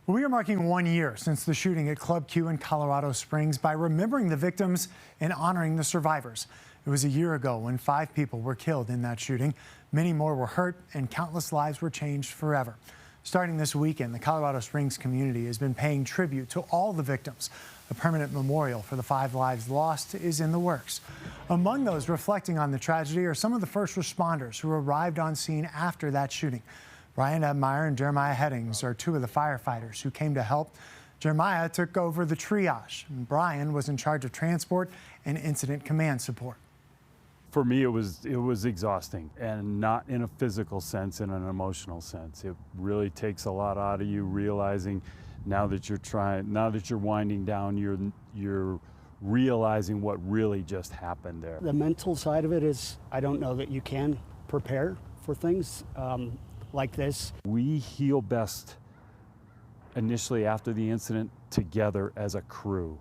We are marking 1 year since the shooting at Club Q in Colorado Springs by remembering the victims and honoring the survivors. It was a year ago when 5 people were killed in that shooting. Many more were hurt and countless lives were changed forever. Starting this weekend, the Colorado Springs community has been paying tribute to all the victims. A permanent memorial for the 5 lives lost is in the works. Among those reflecting on the tragedy are some of the first responders who arrived on scene after that shooting. Brian Ebmeyer and Jeremiah Headings are 2 of the firefighters who came to help. Jeremiah took over the triage, and Brian was in charge of transport and incident command support. For me, it was exhausting, and not in a physical sense, in an emotional sense. It really takes a lot out of you, realizing now that you're winding down, you're realizing what really just happened there. The mental side of it is, I don't know that you can prepare for things like this. We heal best initially after the incident together as a crew.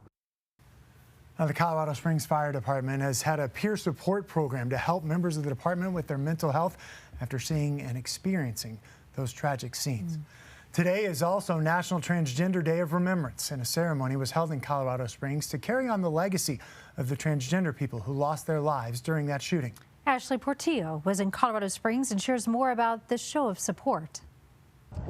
Now, the Colorado Springs Fire Department has had a peer support program to help members of the department with their mental health after seeing and experiencing those tragic scenes. Today is also National Transgender Day of Remembrance, and a ceremony was held in Colorado Springs to carry on the legacy of the transgender people who lost their lives during that shooting. Ashley Portillo was in Colorado Springs and shares more about this show of support.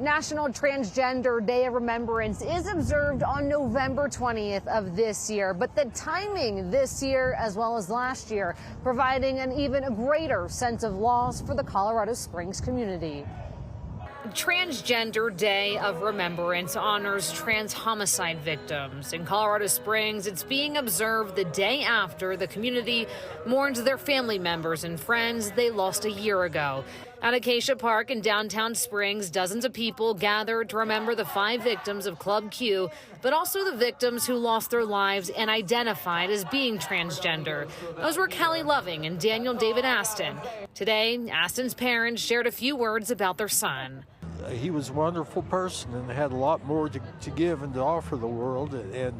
National Transgender Day of Remembrance is observed on November 20th of this year, but the timing this year as well as last year providing an even greater sense of loss for the Colorado Springs community. Transgender Day of Remembrance honors trans homicide victims. In Colorado Springs, it's being observed the day after the community mourns their family members and friends they lost a year ago. At Acacia Park in downtown Springs, dozens of people gathered to remember the 5 victims of Club Q, but also the victims who lost their lives and identified as being transgender. Those were Kelly Loving and Daniel David Aston. Today, Aston's parents shared a few words about their son. He was a wonderful person and had a lot more to give and to offer the world, and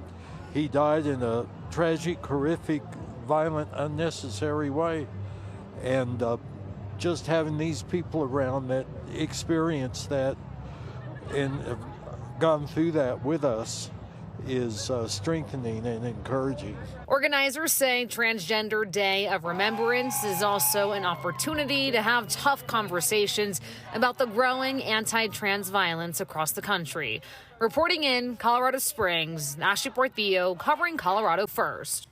he died in a tragic, horrific, violent, unnecessary way. And just having these people around that experienced that and have gone through that with us is strengthening and encouraging. Organizers say Transgender Day of Remembrance is also an opportunity to have tough conversations about the growing anti-trans violence across the country. Reporting in Colorado Springs, Ashley Portillo covering Colorado First.